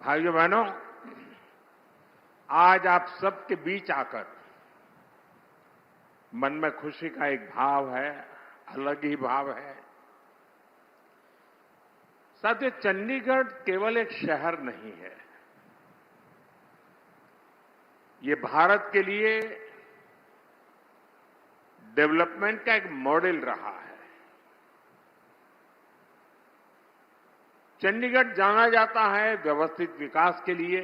भाइयों बहनों, आज आप सबके बीच आकर मन में खुशी का एक भाव है, अलग ही भाव है। साथियों, चंडीगढ़ केवल एक शहर नहीं है, ये भारत के लिए डेवलपमेंट का एक मॉडल रहा है। चंडीगढ़ जाना जाता है व्यवस्थित विकास के लिए।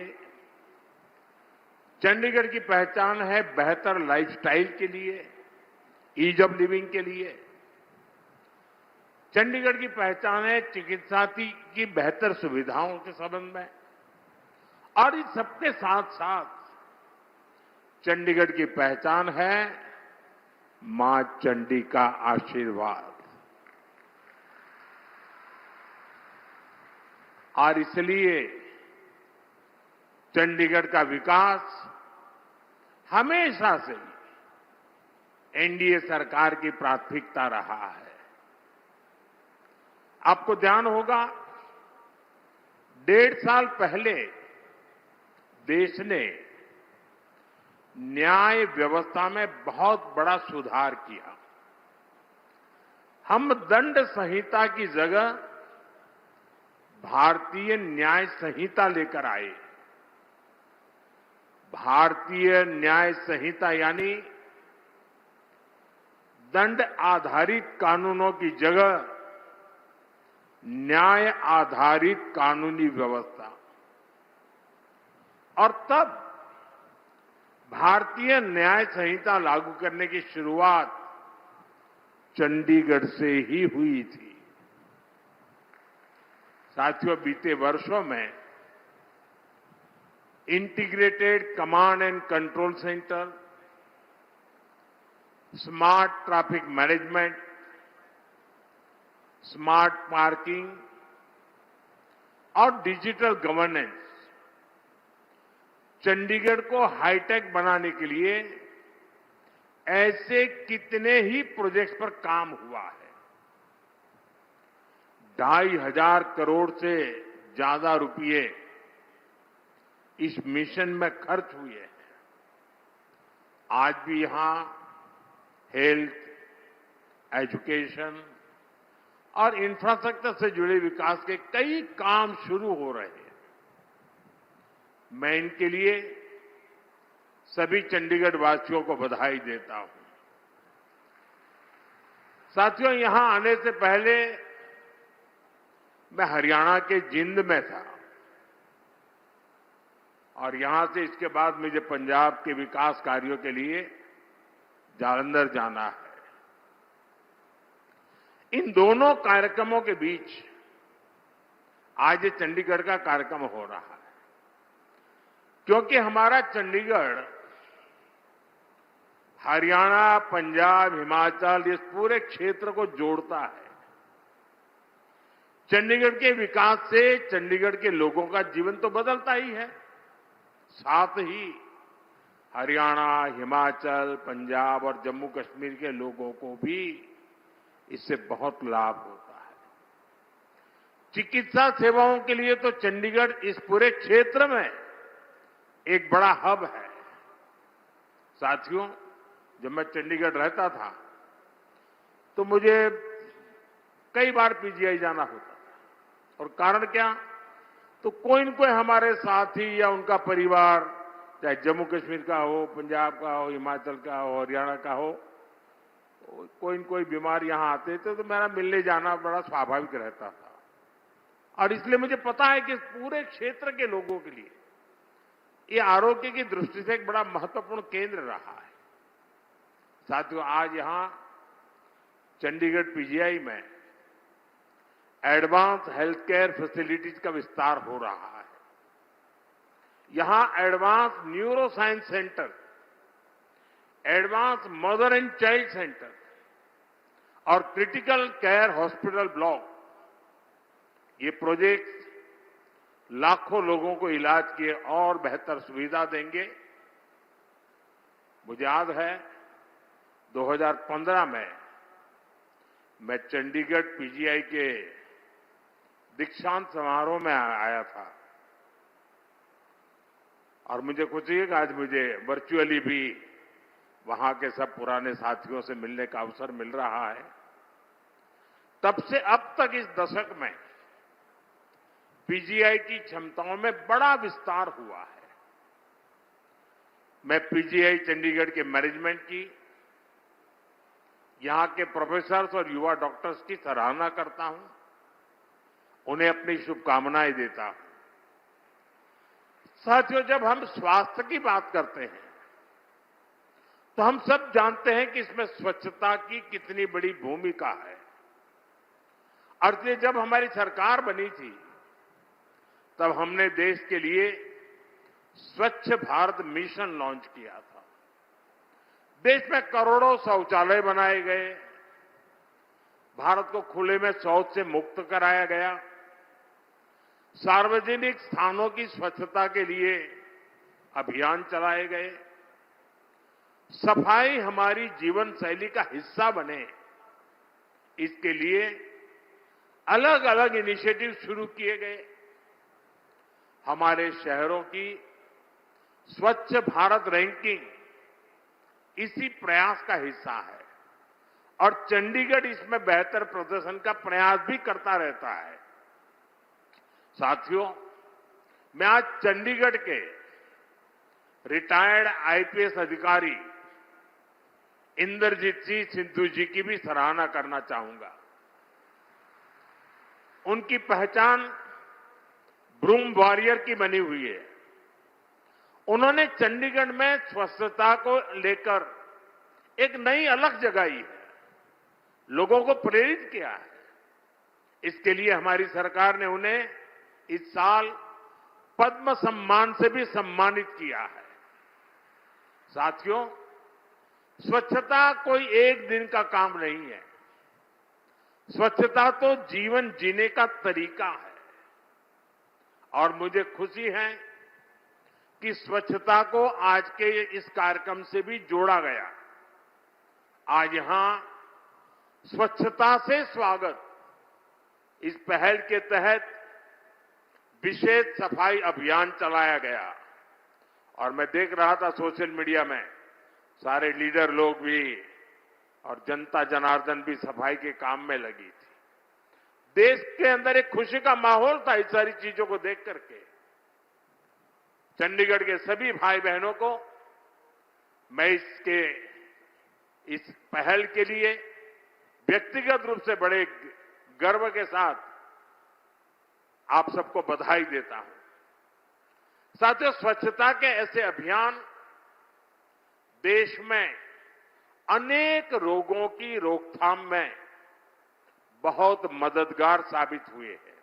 चंडीगढ़ की पहचान है बेहतर लाइफस्टाइल के लिए, ईज ऑफ लिविंग के लिए। चंडीगढ़ की पहचान है चिकित्सा की बेहतर सुविधाओं के संबंध में। और इस सबके साथ साथ चंडीगढ़ की पहचान है मां चंडी का आशीर्वाद। और इसलिए चंडीगढ़ का विकास हमेशा से एनडीए सरकार की प्राथमिकता रहा है। आपको ध्यान होगा, 1.5 साल पहले देश ने न्याय व्यवस्था में बहुत बड़ा सुधार किया। हम दंड संहिता की जगह भारतीय न्याय संहिता लेकर आए। भारतीय न्याय संहिता यानी दंड आधारित कानूनों की जगह न्याय आधारित कानूनी व्यवस्था। और तब भारतीय न्याय संहिता लागू करने की शुरुआत चंडीगढ़ से ही हुई थी। साथियों, बीते वर्षों में integrated command and control centre, smart traffic management, smart parking और डिजिटल गवर्नेंस चंडीगढ़ को हाईटेक बनाने के लिए ऐसे कितने ही प्रोजेक्ट्स पर काम हुआ है। 2,500 करोड़ से ज्यादा रुपए इस मिशन में खर्च हुए हैं। आज भी यहां हेल्थ, एजुकेशन और इंफ्रास्ट्रक्चर से जुड़े विकास के कई काम शुरू हो रहे हैं। मैं इनके लिए सभी चंडीगढ़ वासियों को बधाई देता हूं। साथियों, यहां आने से पहले मैं हरियाणा के जिंद में था और यहां से इसके बाद मुझे पंजाब के विकास कार्यों के लिए जालंधर जाना है। इन दोनों कार्यक्रमों के बीच आज ये चंडीगढ़ का कार्यक्रम हो रहा है, क्योंकि हमारा चंडीगढ़ हरियाणा, पंजाब, हिमाचल इस पूरे क्षेत्र को जोड़ता है। चंडीगढ़ के विकास से चंडीगढ़ के लोगों का जीवन तो बदलता ही है, साथ ही हरियाणा, हिमाचल, पंजाब और जम्मू कश्मीर के लोगों को भी इससे बहुत लाभ होता है। चिकित्सा सेवाओं के लिए तो चंडीगढ़ इस पूरे क्षेत्र में एक बड़ा हब है। साथियों, जब मैं चंडीगढ़ रहता था तो मुझे कई बार पीजीआई जाना होता था। और कारण क्या? तो कोई न कोई हमारे साथी या उनका परिवार, चाहे जम्मू कश्मीर का हो, पंजाब का हो, हिमाचल का हो, हरियाणा का हो, कोई न कोई बीमार यहां आते थे तो मेरा मिलने जाना बड़ा स्वाभाविक रहता था। और इसलिए मुझे पता है कि इस पूरे क्षेत्र के लोगों के लिए ये आरोग्य की दृष्टि से एक बड़ा महत्वपूर्ण केंद्र रहा है। साथियों, आज यहां चंडीगढ़ पीजीआई में एडवांस हेल्थ केयर फैसिलिटीज का विस्तार हो रहा है। यहां advance neuro science centre, advance mother and child centre और क्रिटिकल केयर हॉस्पिटल ब्लॉक, ये प्रोजेक्ट लाखों लोगों को इलाज की और बेहतर सुविधा देंगे। मुझे याद है 2015 में मैं चंडीगढ़ पीजीआई के दीक्षांत समारोह में आया था और मुझे खुशी है कि आज मुझे वर्चुअली भी वहां के सब पुराने साथियों से मिलने का अवसर मिल रहा है। तब से अब तक इस दशक में पीजीआई की क्षमताओं में बड़ा विस्तार हुआ है। मैं पीजीआई चंडीगढ़ के मैनेजमेंट की, यहां के प्रोफेसर्स और युवा डॉक्टर्स की सराहना करता हूं, उन्हें अपनी शुभकामनाएं देता हूं। साथियों, जब हम स्वास्थ्य की बात करते हैं तो हम सब जानते हैं कि इसमें स्वच्छता की कितनी बड़ी भूमिका है। और इसलिए जब हमारी सरकार बनी थी तब हमने देश के लिए स्वच्छ भारत मिशन लॉन्च किया था। देश में करोड़ों शौचालय बनाए गए, भारत को खुले में शौच से मुक्त कराया गया, सार्वजनिक स्थानों की स्वच्छता के लिए अभियान चलाए गए, सफाई हमारी जीवन शैली का हिस्सा बने, इसके लिए अलग अलग इनिशिएटिव शुरू किए गए। हमारे शहरों की स्वच्छ भारत रैंकिंग इसी प्रयास का हिस्सा है और चंडीगढ़ इसमें बेहतर प्रदर्शन का प्रयास भी करता रहता है। साथियों, मैं आज चंडीगढ़ के रिटायर्ड आईपीएस अधिकारी इंद्रजीत सिंह सिद्धू जी की भी सराहना करना चाहूंगा। उनकी पहचान ब्रूम वॉरियर की बनी हुई है। उन्होंने चंडीगढ़ में स्वच्छता को लेकर एक नई अलग जगाई है, लोगों को प्रेरित किया है। इसके लिए हमारी सरकार ने उन्हें इस साल पद्म सम्मान से भी सम्मानित किया है। साथियों, स्वच्छता कोई एक दिन का काम नहीं है। स्वच्छता तो जीवन जीने का तरीका है और मुझे खुशी है कि स्वच्छता को आज के इस कार्यक्रम से भी जोड़ा गया। आज यहां स्वच्छता से स्वागत इस पहल के तहत विशेष सफाई अभियान चलाया गया और मैं देख रहा था सोशल मीडिया में सारे लीडर लोग भी और जनता जनार्दन भी सफाई के काम में लगी थी। देश के अंदर एक खुशी का माहौल था इस सारी चीजों को देख करके। चंडीगढ़ के सभी भाई बहनों को मैं इस पहल के लिए व्यक्तिगत रूप से बड़े गर्व के साथ आप सबको बधाई देता हूं। साथियों, स्वच्छता के ऐसे अभियान देश में अनेक रोगों की रोकथाम में बहुत मददगार साबित हुए हैं।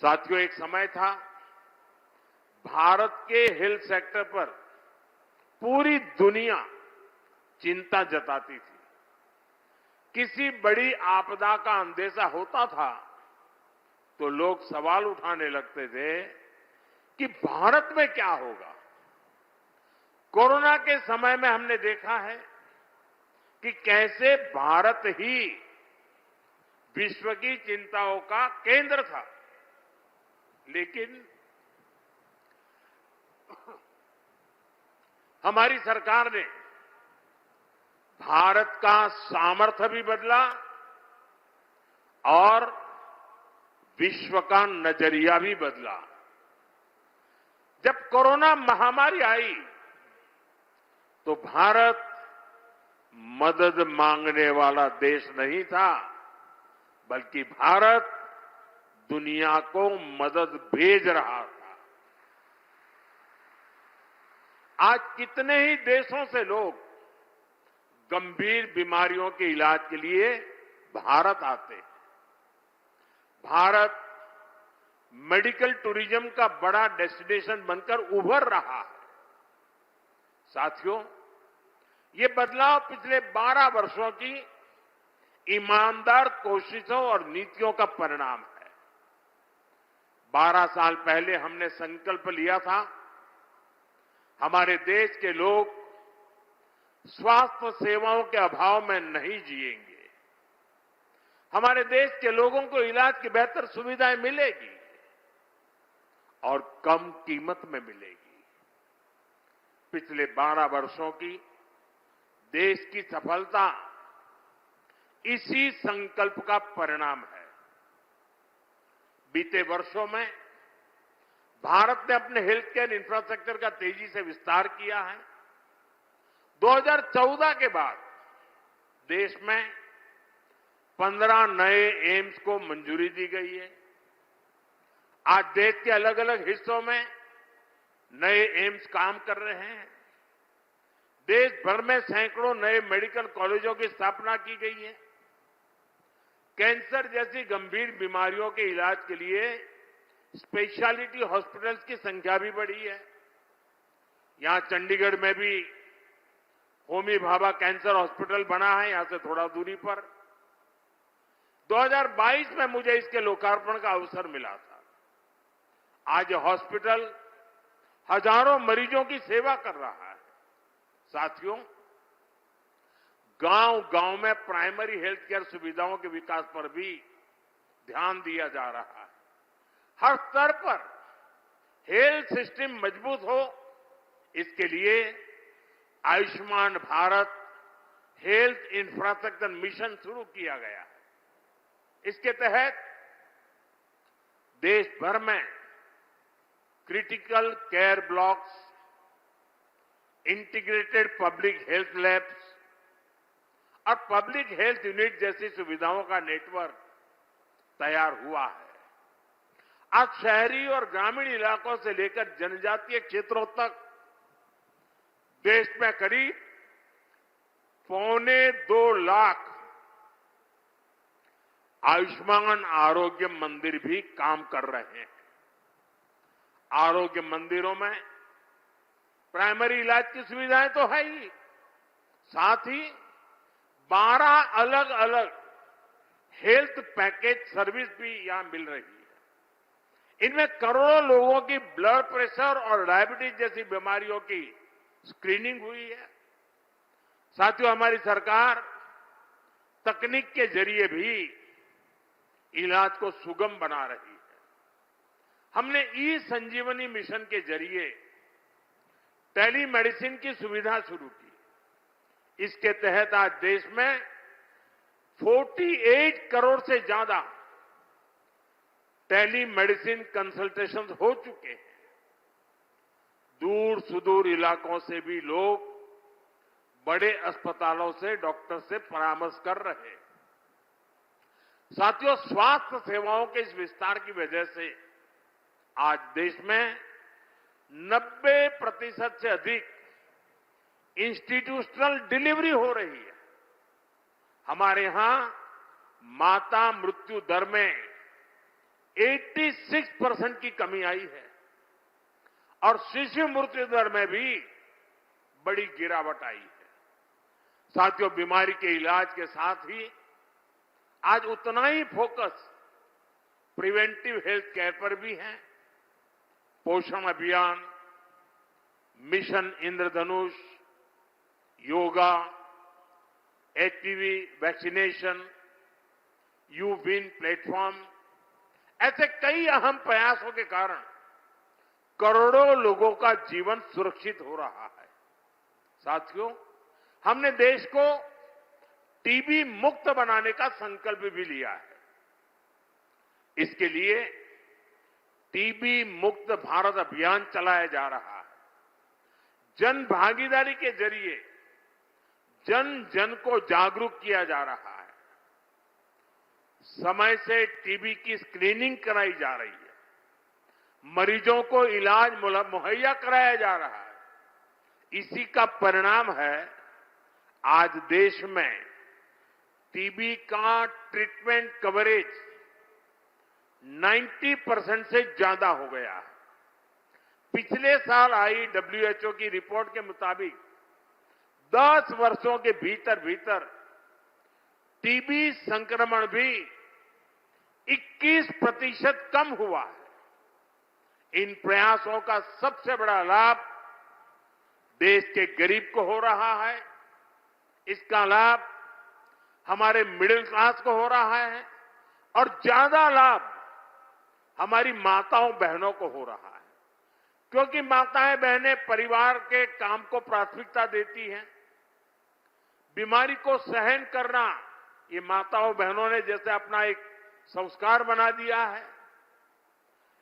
साथियों, एक समय था भारत के हेल्थ सेक्टर पर पूरी दुनिया चिंता जताती थी। किसी बड़ी आपदा का अंदेशा होता था तो लोग सवाल उठाने लगते थे कि भारत में क्या होगा। कोरोना के समय में हमने देखा है कि कैसे भारत ही विश्व की चिंताओं का केंद्र था, लेकिन हमारी सरकार ने भारत का सामर्थ्य भी बदला और विश्व का नजरिया भी बदला। जब कोरोना महामारी आई तो भारत मदद मांगने वाला देश नहीं था, बल्कि भारत दुनिया को मदद भेज रहा था। आज कितने ही देशों से लोग गंभीर बीमारियों के इलाज के लिए भारत आते हैं। भारत मेडिकल टूरिज्म का बड़ा डेस्टिनेशन बनकर उभर रहा है। साथियों, ये बदलाव पिछले 12 वर्षों की ईमानदार कोशिशों और नीतियों का परिणाम है। 12 साल पहले हमने संकल्प लिया था, हमारे देश के लोग स्वास्थ्य सेवाओं के अभाव में नहीं जिएंगे। हमारे देश के लोगों को इलाज की बेहतर सुविधाएं मिलेगी और कम कीमत में मिलेगी। पिछले 12 वर्षों की देश की सफलता इसी संकल्प का परिणाम है। बीते वर्षों में भारत ने अपने हेल्थ केयर इंफ्रास्ट्रक्चर का तेजी से विस्तार किया है। 2014 के बाद देश में 15 नए एम्स को मंजूरी दी गई है। आज देश के अलग अलग हिस्सों में नए एम्स काम कर रहे हैं। देश भर में सैकड़ों नए मेडिकल कॉलेजों की स्थापना की गई है। कैंसर जैसी गंभीर बीमारियों के इलाज के लिए स्पेशलिटी हॉस्पिटल्स की संख्या भी बढ़ी है। यहां चंडीगढ़ में भी होमी भाभा कैंसर हॉस्पिटल बना है, यहां से थोड़ा दूरी पर। 2022 में मुझे इसके लोकार्पण का अवसर मिला था। आज हॉस्पिटल हजारों मरीजों की सेवा कर रहा है। साथियों, गांव-गांव में प्राइमरी हेल्थ केयर सुविधाओं के विकास पर भी ध्यान दिया जा रहा है। हर स्तर पर हेल्थ सिस्टम मजबूत हो, इसके लिए Ayushman Bharat health infrastructure mission शुरू किया गया है। इसके तहत देश भर में critical care blocks, integrated public health labs और पब्लिक हेल्थ यूनिट जैसी सुविधाओं का नेटवर्क तैयार हुआ है। आज शहरी और ग्रामीण इलाकों से लेकर जनजातीय क्षेत्रों तक देश में करीब 2.25 लाख आयुष्मान आरोग्य मंदिर भी काम कर रहे हैं। आरोग्य मंदिरों में प्राइमरी इलाज की सुविधाएं तो है ही, साथ ही 12 अलग अलग हेल्थ पैकेज सर्विस भी यहां मिल रही है। इनमें करोड़ों लोगों की ब्लड प्रेशर और डायबिटीज जैसी बीमारियों की स्क्रीनिंग हुई है। साथियों, हमारी सरकार तकनीक के जरिए भी इलाज को सुगम बना रही है। हमने ई संजीवनी मिशन के जरिए टेलीमेडिसिन की सुविधा शुरू की। इसके तहत आज देश में 48 करोड़ से ज्यादा टेलीमेडिसिन कंसल्टेशन हो चुके हैं। दूर सुदूर इलाकों से भी लोग बड़े अस्पतालों से डॉक्टर से परामर्श कर रहे हैं। साथियों, स्वास्थ्य सेवाओं के इस विस्तार की वजह से आज देश में 90% से अधिक इंस्टीट्यूशनल डिलीवरी हो रही है। हमारे यहां माता मृत्यु दर में 86% की कमी आई है और शिशु मृत्यु दर में भी बड़ी गिरावट आई है। साथियों, बीमारी के इलाज के साथ ही आज उतना ही फोकस प्रिवेंटिव हेल्थ केयर पर भी है। पोषण अभियान, mission Indradhanush, yoga, HPV vaccination, you win platform, ऐसे कई अहम प्रयासों के कारण करोड़ों लोगों का जीवन सुरक्षित हो रहा है। साथियों, हमने देश को टीबी मुक्त बनाने का संकल्प भी लिया है। इसके लिए टीबी मुक्त भारत अभियान चलाया जा रहा है। जन भागीदारी के जरिए जन जन को जागरूक किया जा रहा है। समय से टीबी की स्क्रीनिंग कराई जा रही है। मरीजों को इलाज मुहैया कराया जा रहा है। इसी का परिणाम है आज देश में टीबी का ट्रीटमेंट कवरेज 90% से ज्यादा हो गया है। पिछले साल आई WHO की रिपोर्ट के मुताबिक 10 वर्षों के भीतर भीतर टीबी संक्रमण भी 21% कम हुआ है। इन प्रयासों का सबसे बड़ा लाभ देश के गरीब को हो रहा है। इसका लाभ हमारे मिडिल क्लास को हो रहा है और ज्यादा लाभ हमारी माताओं बहनों को हो रहा है, क्योंकि माताएं बहनें परिवार के काम को प्राथमिकता देती हैं। बीमारी को सहन करना ये माताओं बहनों ने जैसे अपना एक संस्कार बना दिया है,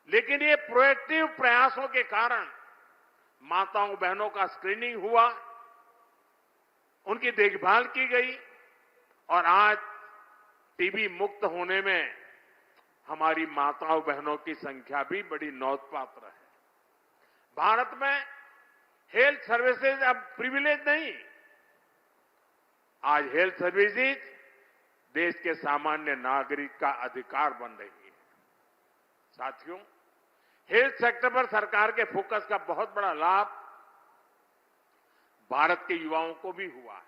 लेकिन ये प्रोएक्टिव प्रयासों के कारण माताओं बहनों का स्क्रीनिंग हुआ, उनकी देखभाल की गई और आज टीबी मुक्त होने में हमारी माताओं बहनों की संख्या भी बड़ी नोंधपात्र है। भारत में हेल्थ सर्विसेज अब प्रिविलेज नहीं, आज हेल्थ सर्विसेज देश के सामान्य नागरिक का अधिकार बन रही है। साथियों, हेल्थ सेक्टर पर सरकार के फोकस का बहुत बड़ा लाभ भारत के युवाओं को भी हुआ है।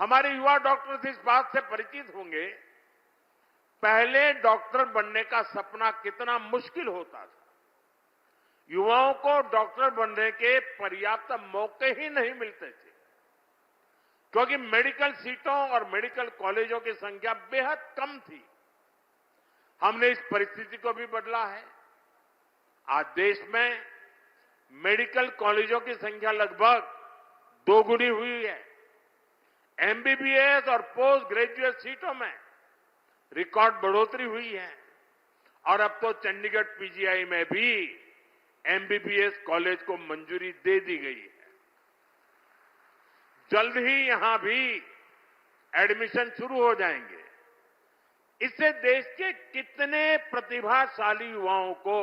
हमारे युवा डॉक्टर्स इस बात से परिचित होंगे, पहले डॉक्टर बनने का सपना कितना मुश्किल होता था। युवाओं को डॉक्टर बनने के पर्याप्त मौके ही नहीं मिलते थे, क्योंकि मेडिकल सीटों और मेडिकल कॉलेजों की संख्या बेहद कम थी। हमने इस परिस्थिति को भी बदला है। आज देश में मेडिकल कॉलेजों की संख्या लगभग दोगुनी हुई है। एमबीबीएस और पोस्ट ग्रेजुएट सीटों में रिकॉर्ड बढ़ोतरी हुई है और अब तो चंडीगढ़ पीजीआई में भी एमबीबीएस कॉलेज को मंजूरी दे दी गई है। जल्द ही यहां भी एडमिशन शुरू हो जाएंगे। इससे देश के कितने प्रतिभाशाली युवाओं को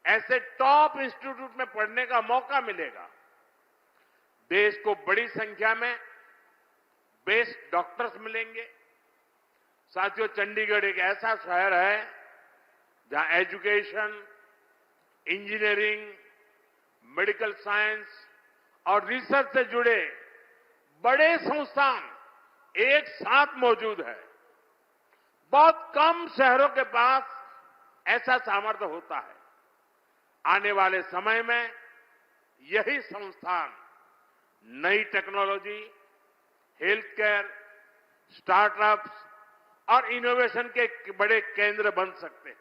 ऐसे टॉप इंस्टीट्यूट में पढ़ने का मौका मिलेगा। देश को बड़ी संख्या में बेस्ट डॉक्टर्स मिलेंगे। साथियों, चंडीगढ़ एक ऐसा शहर है जहां एजुकेशन, इंजीनियरिंग, मेडिकल साइंस और रिसर्च से जुड़े बड़े संस्थान एक साथ मौजूद है। बहुत कम शहरों के पास ऐसा सामर्थ्य होता है। आने वाले समय में यही संस्थान नई टेक्नोलॉजी, हेल्थ केयर, स्टार्टअप्स और इनोवेशन के बड़े केंद्र बन सकते हैं।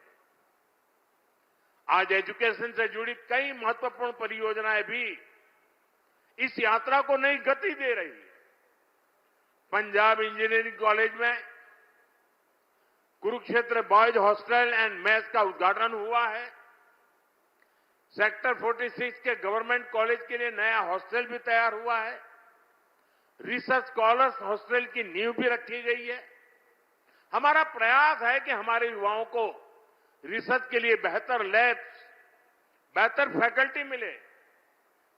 आज एजुकेशन से जुड़ी कई महत्वपूर्ण परियोजनाएं भी इस यात्रा को नई गति दे रही है। पंजाब इंजीनियरिंग कॉलेज में Kurukshetra boys hostel and mess का उद्घाटन हुआ है। सेक्टर 46 के गवर्नमेंट कॉलेज के लिए नया हॉस्टल भी तैयार हुआ है। रिसर्च स्कॉलर्स हॉस्टल की नींव भी रखी गई है। हमारा प्रयास है कि हमारे युवाओं को रिसर्च के लिए बेहतर लैब्स, बेहतर फैकल्टी मिले।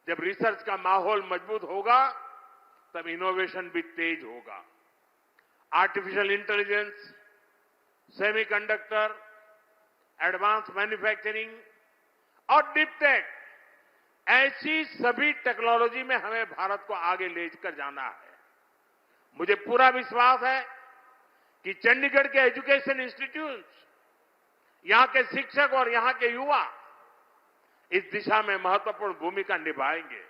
जब रिसर्च का माहौल मजबूत होगा तब इनोवेशन भी तेज होगा। Artificial intelligence, semiconductor, advance manufacturing और डीप टेक, ऐसी सभी टेक्नोलॉजी में हमें भारत को आगे लेकर जाना है। मुझे पूरा विश्वास है कि चंडीगढ़ के एजुकेशन इंस्टीट्यूट्स, यहां के शिक्षक और यहां के युवा इस दिशा में महत्वपूर्ण भूमिका निभाएंगे।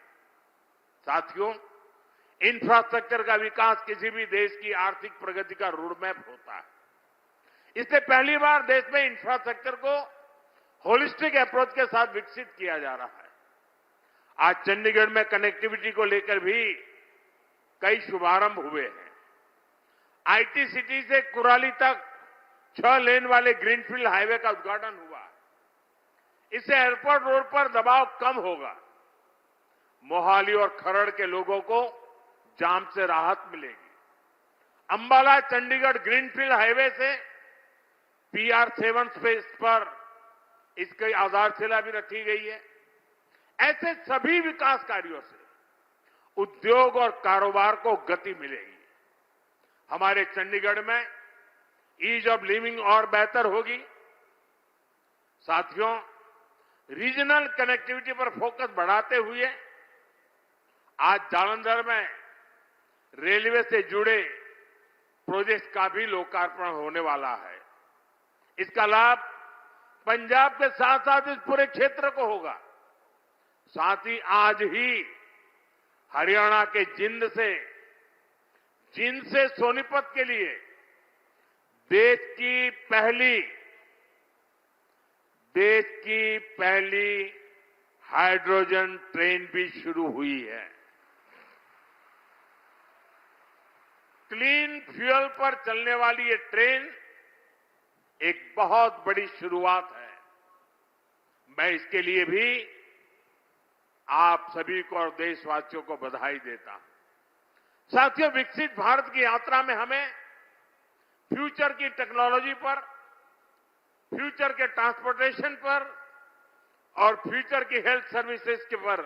साथियों, इंफ्रास्ट्रक्चर का विकास किसी भी देश की आर्थिक प्रगति का रोडमैप होता है। इससे पहली बार देश में इंफ्रास्ट्रक्चर को होलिस्टिक अप्रोच के साथ विकसित किया जा रहा है। आज चंडीगढ़ में कनेक्टिविटी को लेकर भी कई शुभारंभ हुए हैं। आईटी सिटी से कुराली तक 6 लेन वाले ग्रीनफील्ड हाईवे का उद्घाटन हुआ। इससे एयरपोर्ट रोड पर दबाव कम होगा। मोहाली और खरड़ के लोगों को जाम से राहत मिलेगी। अंबाला चंडीगढ़ ग्रीनफील्ड हाईवे से PR-7 स्पेस पर इसकी आधारशिला भी रखी गई है। ऐसे सभी विकास कार्यों से उद्योग और कारोबार को गति मिलेगी। हमारे चंडीगढ़ में ईज ऑफ लिविंग और बेहतर होगी। साथियों, रीजनल कनेक्टिविटी पर फोकस बढ़ाते हुए आज जालंधर में रेलवे से जुड़े प्रोजेक्ट का भी लोकार्पण होने वाला है। इसका लाभ पंजाब के साथ साथ इस पूरे क्षेत्र को होगा। साथ ही आज ही हरियाणा के जिंद से सोनीपत के लिए देश की पहली देश की पहली हाइड्रोजन ट्रेन भी शुरू हुई है। क्लीन फ्यूल पर चलने वाली ये ट्रेन एक बहुत बड़ी शुरुआत है। मैं इसके लिए भी आप सभी को और देशवासियों को बधाई देता हूं। साथियों, विकसित भारत की यात्रा में हमें फ्यूचर की टेक्नोलॉजी पर, फ्यूचर के ट्रांसपोर्टेशन पर और फ्यूचर की हेल्थ सर्विसेज के पर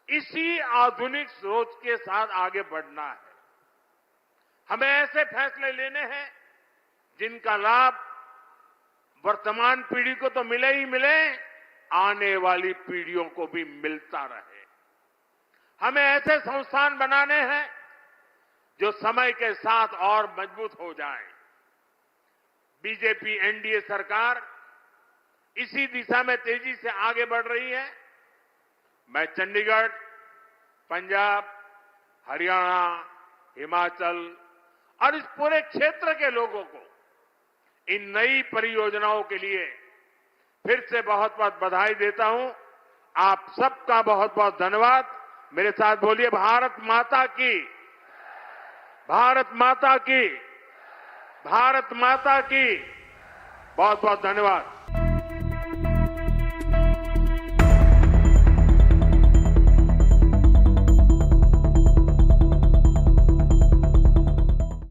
इसी आधुनिक सोच के साथ आगे बढ़ना है। हमें ऐसे फैसले लेने हैं जिनका लाभ वर्तमान पीढ़ी को तो मिले ही मिले, आने वाली पीढ़ियों को भी मिलता रहे। हमें ऐसे संस्थान बनाने हैं जो समय के साथ और मजबूत हो जाए। बीजेपी एनडीए सरकार इसी दिशा में तेजी से आगे बढ़ रही है। मैं चंडीगढ़, पंजाब, हरियाणा, हिमाचल और इस पूरे क्षेत्र के लोगों को इन नई परियोजनाओं के लिए फिर से बहुत बहुत बधाई देता हूं। आप सबका बहुत बहुत धन्यवाद। मेरे साथ बोलिए, भारत माता की, भारत माता की, भारत माता की। बहुत बहुत धन्यवाद।